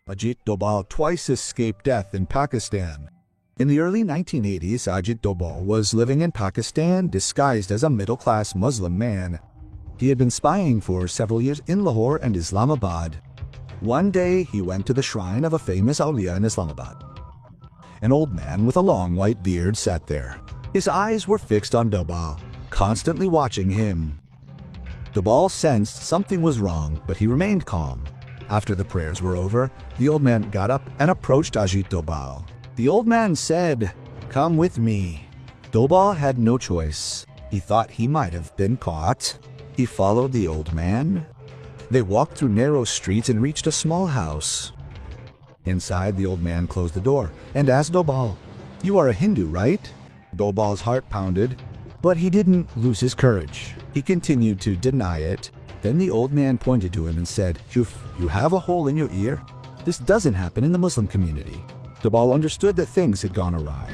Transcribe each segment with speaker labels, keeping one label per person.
Speaker 1: Ajit Dobhal twice escaped death in Pakistan. In the early 1980s, Ajit Dobhal was living in Pakistan disguised as a middle-class Muslim man. He had been spying for several years in Lahore and Islamabad. One day, he went to the shrine of a famous awliya in Islamabad. An old man with a long white beard sat there. His eyes were fixed on Dobhal, constantly watching him. Dobhal sensed something was wrong, but he remained calm. After the prayers were over, the old man got up and approached Ajit Dobhal. The old man said, "Come with me." Dobhal had no choice. He thought he might have been caught. He followed the old man. They walked through narrow streets and reached a small house. Inside, the old man closed the door and asked Dobhal, "You are a Hindu, right?" Dobhal's heart pounded, but he didn't lose his courage. He continued to deny it. Then the old man pointed to him and said, You have a hole in your ear? This doesn't happen in the Muslim community." Dobhal understood that things had gone awry.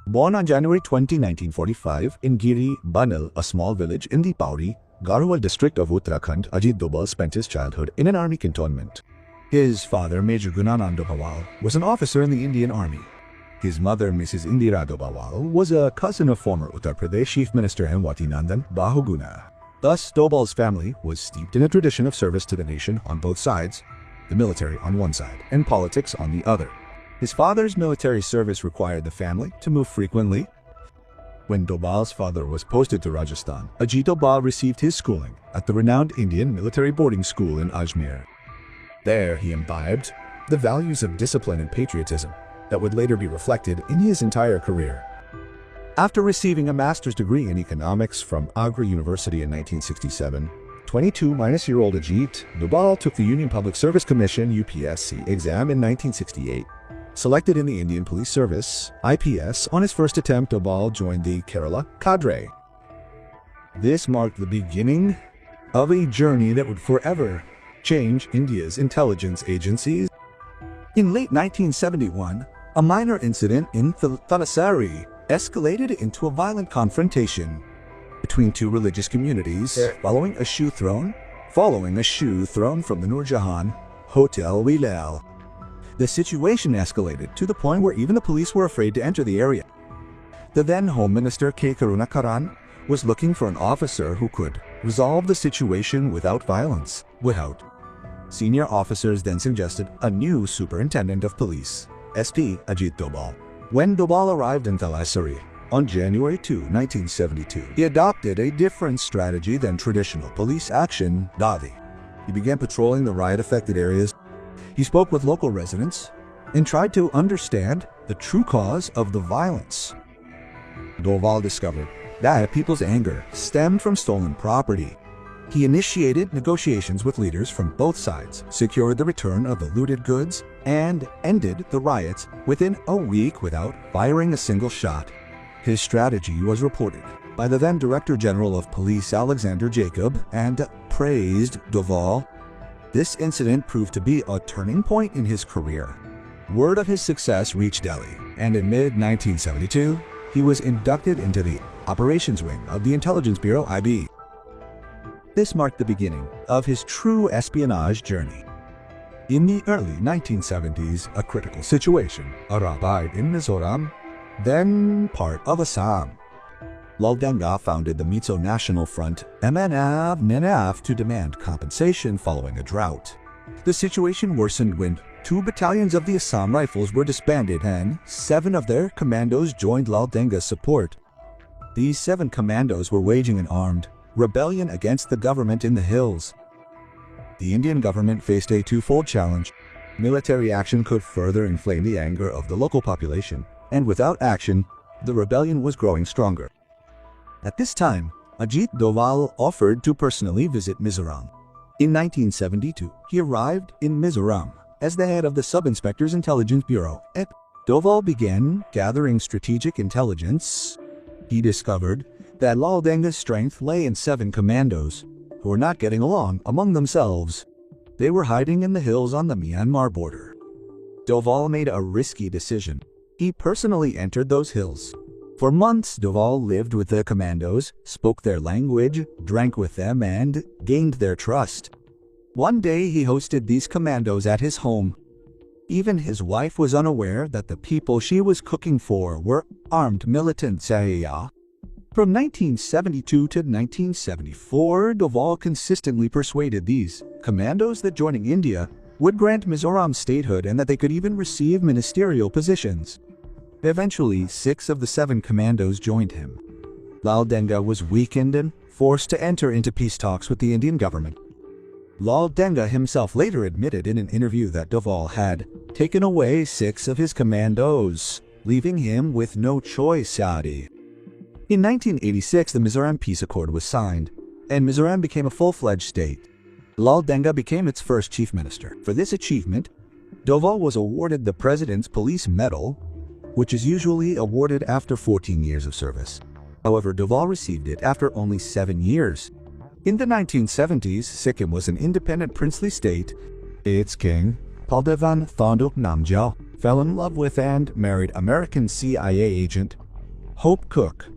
Speaker 1: Born on January 20, 1945, in Giri, Banal, a small village in the Pauri, Garhwal district of Uttarakhand, Ajit Dobhal spent his childhood in an army cantonment. His father, Major Gunanand Dobhal, was an officer in the Indian Army. His mother, Mrs. Indira Dobhal, was a cousin of former Uttar Pradesh Chief Minister Hemwati Nandan Bahuguna. Thus, Dobhal's family was steeped in a tradition of service to the nation on both sides, the military on one side and politics on the other. His father's military service required the family to move frequently. When Dobhal's father was posted to Rajasthan, Ajit Dobhal received his schooling at the renowned Indian military boarding school in Ajmer. There he imbibed the values of discipline and patriotism that would later be reflected in his entire career. After receiving a master's degree in economics from Agra University in 1967, 22-year-old Ajit Dobhal took the Union Public Service Commission UPSC exam in 1968. Selected in the Indian Police Service, IPS, on his first attempt, Dobhal joined the Kerala cadre. This marked the beginning of a journey that would forever change India's intelligence agencies. In late 1971, a minor incident in Thalassery escalated into a violent confrontation between two religious communities following a shoe thrown from the Noor Jahan Hotel Wilal. The situation escalated to the point where even the police were afraid to enter the area. The then Home Minister K. Karunakaran was looking for an officer who could resolve the situation without violence. Senior officers then suggested a new Superintendent of Police, SP Ajit Dobhal. When Dobhal arrived in Thalassery on January 2, 1972, he adopted a different strategy than traditional police action, Davi. He began patrolling the riot-affected areas. He spoke with local residents and tried to understand the true cause of the violence. Dobhal discovered that people's anger stemmed from stolen property. He initiated negotiations with leaders from both sides, secured the return of the looted goods, and ended the riots within a week without firing a single shot. His strategy was reported by the then Director General of Police Alexander Jacob and praised Dobhal. This incident proved to be a turning point in his career. Word of his success reached Delhi, and in mid-1972, he was inducted into the Operations Wing of the Intelligence Bureau IB. This marked the beginning of his true espionage journey. In the early 1970s, a critical situation arose in Mizoram, then part of Assam. Lal Denga founded the Mizo National Front MNF to demand compensation following a drought. The situation worsened when 2 battalions of the Assam Rifles were disbanded and 7 of their commandos joined Lal Denga's support. These 7 commandos were waging an armed rebellion against the government in the hills. The Indian government faced a twofold challenge. Military action could further inflame the anger of the local population, and without action, the rebellion was growing stronger. At this time, Ajit Dobhal offered to personally visit Mizoram. In 1972, he arrived in Mizoram as the head of the Sub-Inspector's Intelligence Bureau. Doval began gathering strategic intelligence. He discovered that Lal Denga's strength lay in 7 commandos, who were not getting along among themselves. They were hiding in the hills on the Myanmar border. Doval made a risky decision. He personally entered those hills. For months, Doval lived with the commandos, spoke their language, drank with them, and gained their trust. One day, he hosted these commandos at his home. Even his wife was unaware that the people she was cooking for were armed militants. From 1972 to 1974, Doval consistently persuaded these commandos that joining India would grant Mizoram statehood and that they could even receive ministerial positions. Eventually, 6 of the 7 commandos joined him. Lal Denga was weakened and forced to enter into peace talks with the Indian government. Lal Denga himself later admitted in an interview that Doval had taken away 6 of his commandos, leaving him with no choice. In 1986, the Mizoram Peace Accord was signed, and Mizoram became a full-fledged state. Lal Denga became its first chief minister. For this achievement, Doval was awarded the President's Police Medal, which is usually awarded after 14 years of service. However, Doval received it after only 7 years. In the 1970s, Sikkim was an independent princely state. Its king, Paldevan Thondup Namgyal, fell in love with and married American CIA agent Hope Cook.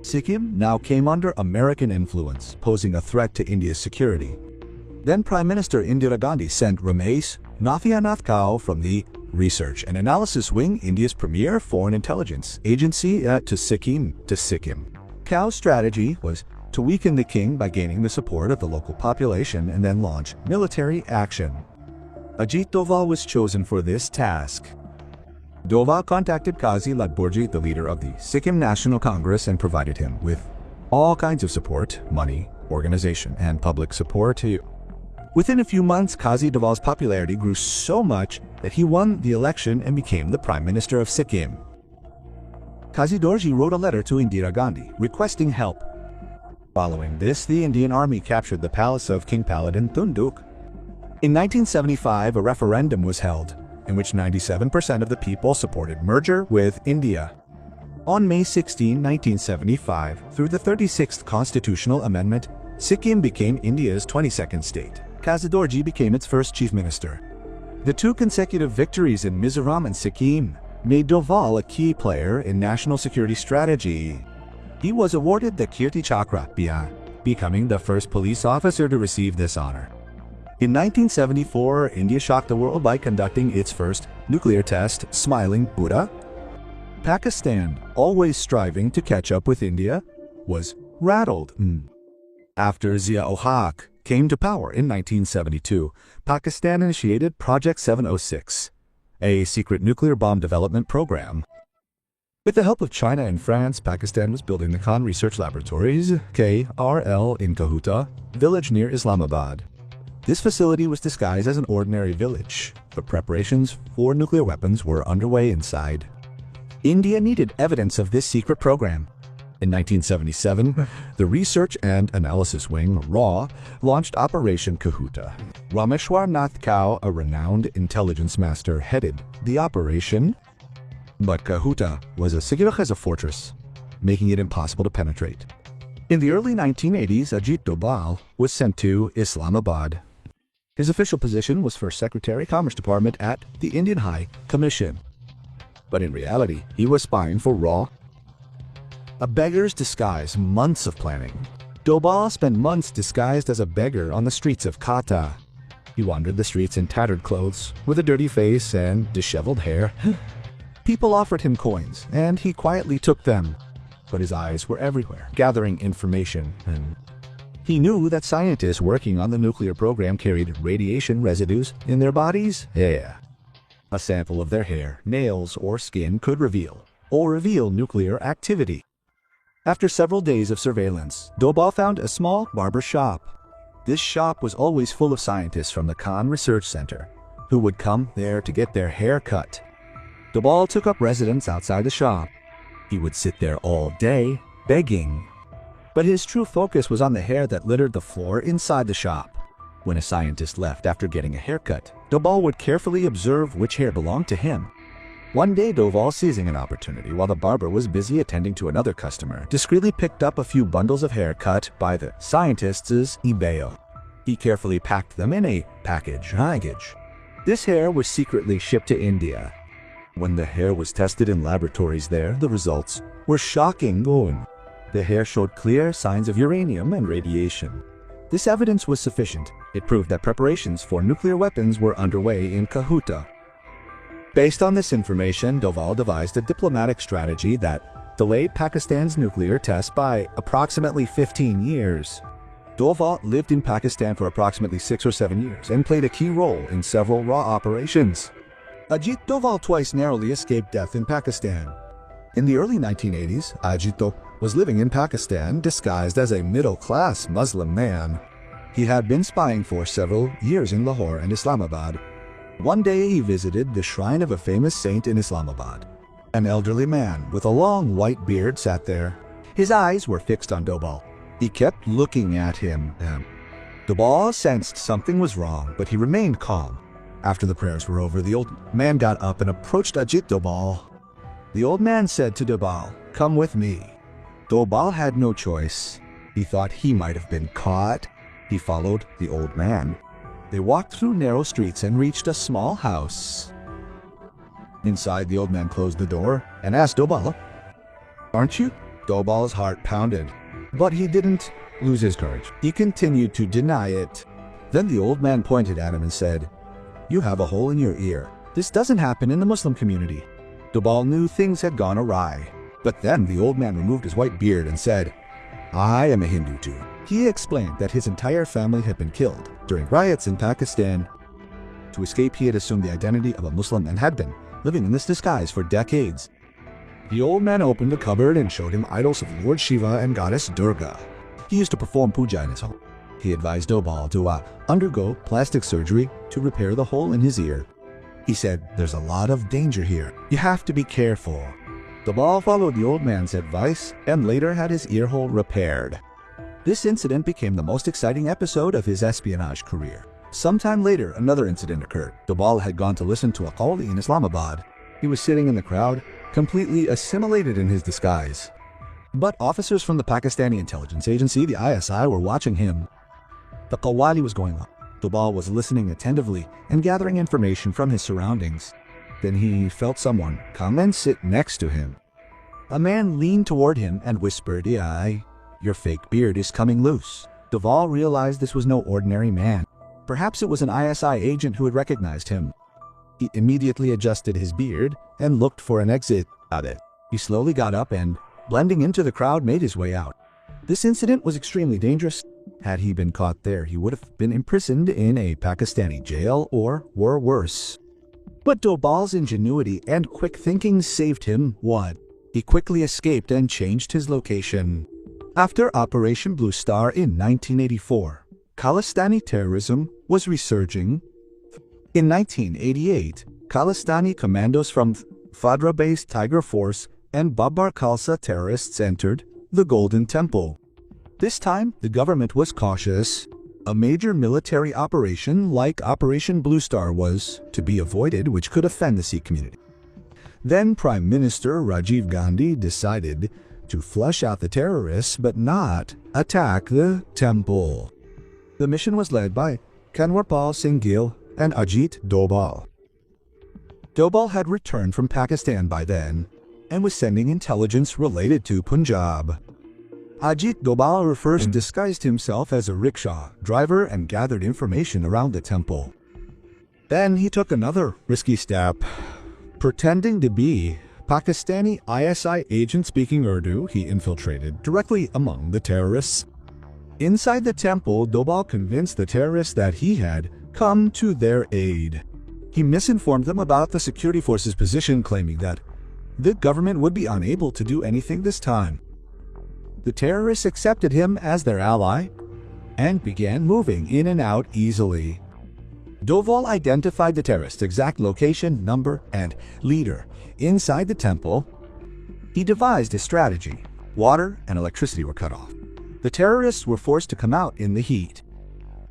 Speaker 1: Sikkim now came under American influence, posing a threat to India's security. Then Prime Minister Indira Gandhi sent Ramesh Nathianath from the Research and Analysis Wing, India's premier foreign intelligence agency, to Sikkim. Kao's strategy was to weaken the king by gaining the support of the local population and then launch military action. Ajit Doval was chosen for this task. Doval contacted Kazi Ladborji, the leader of the Sikkim National Congress, and provided him with all kinds of support, money, organization, and public support. Within a few months, Kazi Doval's popularity grew so much that he won the election and became the Prime Minister of Sikkim. Kazi Dorji wrote a letter to Indira Gandhi requesting help. Following this, the Indian Army captured the palace of King Paladin Thunduk. In 1975, a referendum was held, in which 97% of the people supported merger with India. On May 16, 1975, through the 36th Constitutional Amendment, Sikkim became India's 22nd state. Kazi Dorji became its first chief minister. The 2 consecutive victories in Mizoram and Sikkim made Doval a key player in national security strategy. He was awarded the Kirti Chakra, becoming the first police officer to receive this honor. In 1974, India shocked the world by conducting its first nuclear test, Smiling Buddha. Pakistan, always striving to catch up with India, was rattled. After Zia-ul-Haq came to power in 1972, Pakistan initiated Project 706, a secret nuclear bomb development program. With the help of China and France, Pakistan was building the Khan Research Laboratories, KRL, in Kahuta, village near Islamabad. This facility was disguised as an ordinary village, but preparations for nuclear weapons were underway inside. India needed evidence of this secret program. In 1977, the Research and Analysis Wing, RAW, launched Operation Kahuta. Rameshwar Nath Kao, a renowned intelligence master, headed the operation. But Kahuta was as secure as a fortress, making it impossible to penetrate. In the early 1980s, Ajit Doval was sent to Islamabad. His official position was First Secretary, Commerce Department at the Indian High Commission. But in reality, he was spying for RAW. A beggar's disguise, months of planning. Doval spent months disguised as a beggar on the streets of Kata. He wandered the streets in tattered clothes, with a dirty face and disheveled hair. People offered him coins, and he quietly took them. But his eyes were everywhere, gathering information. And he knew that scientists working on the nuclear program carried radiation residues in their bodies. A sample of their hair, nails, or skin could reveal nuclear activity. After several days of surveillance, Doval found a small barber shop. This shop was always full of scientists from the Khan Research Center, who would come there to get their hair cut. Doval took up residence outside the shop. He would sit there all day, begging. But his true focus was on the hair that littered the floor inside the shop. When a scientist left after getting a haircut, Dobal would carefully observe which hair belonged to him. One day, Doval, seizing an opportunity while the barber was busy attending to another customer, discreetly picked up a few bundles of hair cut by the scientist's eBay. He carefully packed them in a package. This hair was secretly shipped to India. When the hair was tested in laboratories there, the results were shocking. The hair showed clear signs of uranium and radiation. This evidence was sufficient. It proved that preparations for nuclear weapons were underway in Kahuta. Based on this information, Doval devised a diplomatic strategy that delayed Pakistan's nuclear test by approximately 15 years. Doval lived in Pakistan for approximately 6 or 7 years and played a key role in several raw operations. Ajit Doval twice narrowly escaped death in Pakistan. In the early 1980s, Ajit was living in Pakistan disguised as a middle-class Muslim man. He had been spying for several years in Lahore and Islamabad. One day he visited the shrine of a famous saint in Islamabad. An elderly man with a long white beard sat there. His eyes were fixed on Doval. He kept looking at him. Doval sensed something was wrong, but he remained calm. After the prayers were over, the old man got up and approached Ajit Doval. The old man said to Doval, "Come with me." Doval had no choice. He thought he might have been caught. He followed the old man. They walked through narrow streets and reached a small house. Inside, the old man closed the door and asked Doval, "Aren't you?" Dobal's heart pounded, but he didn't lose his courage. He continued to deny it. Then the old man pointed at him and said, "You have a hole in your ear. This doesn't happen in the Muslim community." Doval knew things had gone awry. But then the old man removed his white beard and said, "I am a Hindu too." He explained that his entire family had been killed during riots in Pakistan. To escape, he had assumed the identity of a Muslim and had been living in this disguise for decades. The old man opened a cupboard and showed him idols of Lord Shiva and Goddess Durga. He used to perform puja in his home. He advised Doval to undergo plastic surgery to repair the hole in his ear. He said, "There's a lot of danger here. You have to be careful." Doval followed the old man's advice and later had his ear hole repaired. This incident became the most exciting episode of his espionage career. Sometime later, another incident occurred. Doval had gone to listen to a qawli in Islamabad. He was sitting in the crowd, completely assimilated in his disguise. But officers from the Pakistani intelligence agency, the ISI, were watching him. The qawwali was going on. Doval was listening attentively and gathering information from his surroundings. Then he felt someone come and sit next to him. A man leaned toward him and whispered, "Your fake beard is coming loose." Doval realized this was no ordinary man. Perhaps it was an ISI agent who had recognized him. He immediately adjusted his beard and looked for an exit. He slowly got up and, blending into the crowd, made his way out. This incident was extremely dangerous. Had he been caught there, he would have been imprisoned in a Pakistani jail or worse. But Dobal's ingenuity and quick thinking saved him. He quickly escaped and changed his location. After Operation Blue Star in 1984, Khalistani terrorism was resurging. In 1988, Khalistani commandos from Fadra-based Tiger Force and Babar Khalsa terrorists entered the Golden Temple. This time, the government was cautious. A major military operation like Operation Blue Star was to be avoided, which could offend the Sikh community. Then Prime Minister Rajiv Gandhi decided to flush out the terrorists but not attack the temple. The mission was led by Kanwarpal Singh Gill and Ajit Doval. Doval had returned from Pakistan by then and was sending intelligence related to Punjab. Ajit Doval first disguised himself as a rickshaw driver and gathered information around the temple. Then he took another risky step. Pretending to be Pakistani ISI agent speaking Urdu, he infiltrated directly among the terrorists. Inside the temple, Doval convinced the terrorists that he had come to their aid. He misinformed them about the security force's position, claiming that the government would be unable to do anything this time. The terrorists accepted him as their ally and began moving in and out easily. Doval identified the terrorists' exact location, number, and leader inside the temple. He devised a strategy. Water and electricity were cut off. The terrorists were forced to come out in the heat.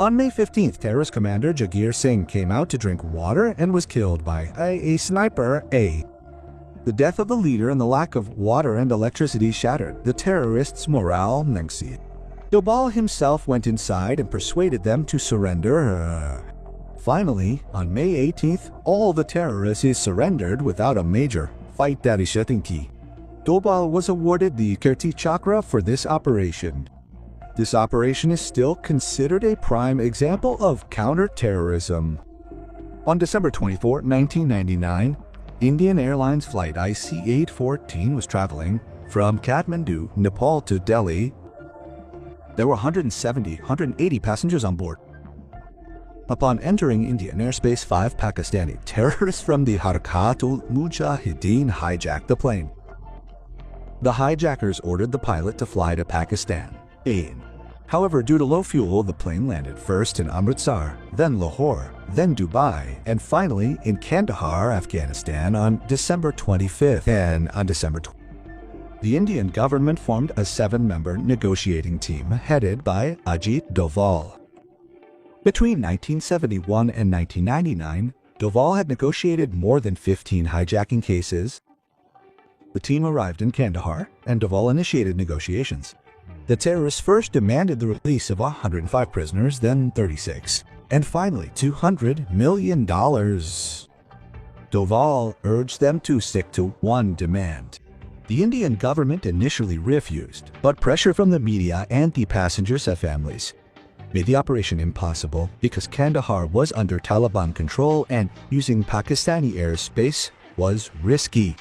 Speaker 1: On May 15th, terrorist commander Jagir Singh came out to drink water and was killed by a sniper. The death of the leader and the lack of water and electricity shattered the terrorists' morale. Dobhal himself went inside and persuaded them to surrender. Finally, on May 18th, all the terrorists surrendered without a major fight. Dobhal was awarded the Kirti Chakra for this operation. This operation is still considered a prime example of counter-terrorism. On December 24, 1999, Indian Airlines flight IC-814 was traveling from Kathmandu, Nepal to Delhi. There were 180 passengers on board. Upon entering Indian airspace, 5 Pakistani terrorists from the Harkat-ul-Mujahideen hijacked the plane. The hijackers ordered the pilot to fly to Pakistan. However, due to low fuel, the plane landed first in Amritsar, then Lahore, then Dubai, and finally in Kandahar, Afghanistan on December 25th. And on December 20th, the Indian government formed a 7-member negotiating team headed by Ajit Doval. Between 1971 and 1999, Doval had negotiated more than 15 hijacking cases. The team arrived in Kandahar, and Doval initiated negotiations. The terrorists first demanded the release of 105 prisoners, then 36, and finally $200 million. Doval urged them to stick to one demand. The Indian government initially refused, but pressure from the media and the passengers' families made the operation impossible because Kandahar was under Taliban control and using Pakistani airspace was risky.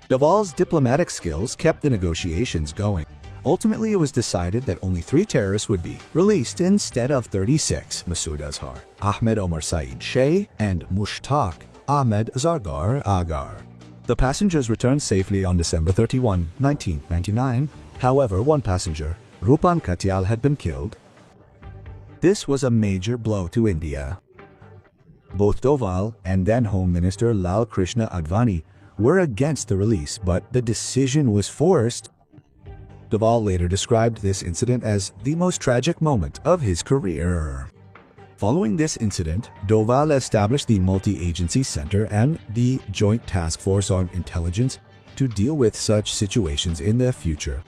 Speaker 1: Doval's diplomatic skills kept the negotiations going. Ultimately, it was decided that only 3 terrorists would be released instead of 36: Masood Azhar, Ahmed Omar Saeed Sheh, and Mushtaq Ahmed Zargar Agar. The passengers returned safely on December 31, 1999. However, one passenger, Rupan Katyal, had been killed. This was a major blow to India. Both Doval and then Home Minister Lal Krishna Advani were against the release, but the decision was forced. Doval later described this incident as the most tragic moment of his career. Following this incident, Doval established the Multi-Agency Center and the Joint Task Force on Intelligence to deal with such situations in the future.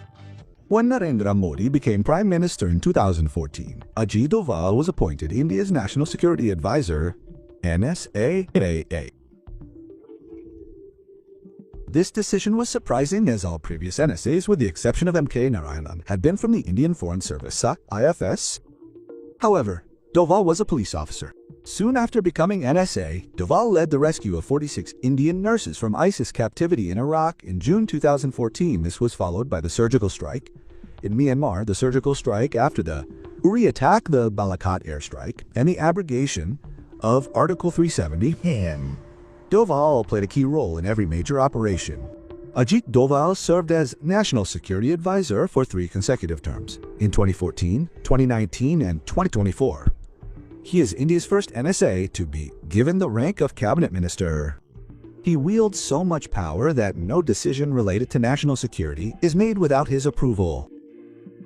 Speaker 1: When Narendra Modi became Prime Minister in 2014, Ajit Doval was appointed India's National Security Advisor, NSA. This decision was surprising as all previous NSAs, with the exception of M.K. Narayanan, had been from the Indian Foreign Service, IFS. However, Doval was a police officer. Soon after becoming NSA, Doval led the rescue of 46 Indian nurses from ISIS captivity in Iraq in June 2014. This was followed by the surgical strike in Myanmar, the surgical strike after the Uri attack, the Balakot airstrike, and the abrogation of Article 370. Doval played a key role in every major operation. Ajit Doval served as National Security Advisor for 3 consecutive terms, in 2014, 2019, and 2024. He is India's first NSA to be given the rank of Cabinet Minister. He wields so much power that no decision related to national security is made without his approval.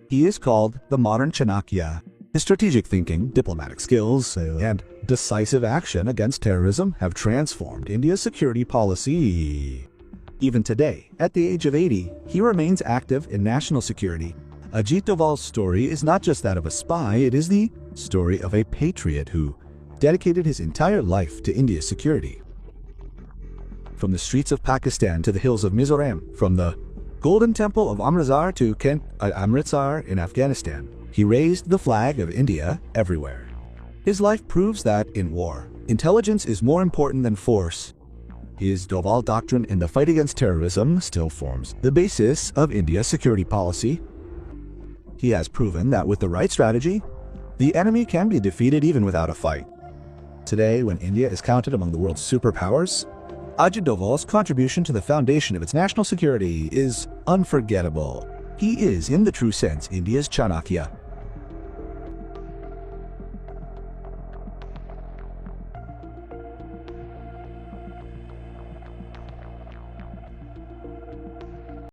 Speaker 1: He is called the modern Chanakya. His strategic thinking, diplomatic skills, and decisive action against terrorism have transformed India's security policy. Even today, at the age of 80, he remains active in national security. Ajit Doval's story is not just that of a spy, it is the story of a patriot who dedicated his entire life to India's security. From the streets of Pakistan to the hills of Mizoram, from the Golden Temple of Amritsar to Amritsar in Afghanistan, he raised the flag of India everywhere. His life proves that, in war, intelligence is more important than force. His Doval doctrine in the fight against terrorism still forms the basis of India's security policy. He has proven that with the right strategy, the enemy can be defeated even without a fight. Today, when India is counted among the world's superpowers, Ajit Doval's contribution to the foundation of its national security is unforgettable. He is, in the true sense, India's Chanakya,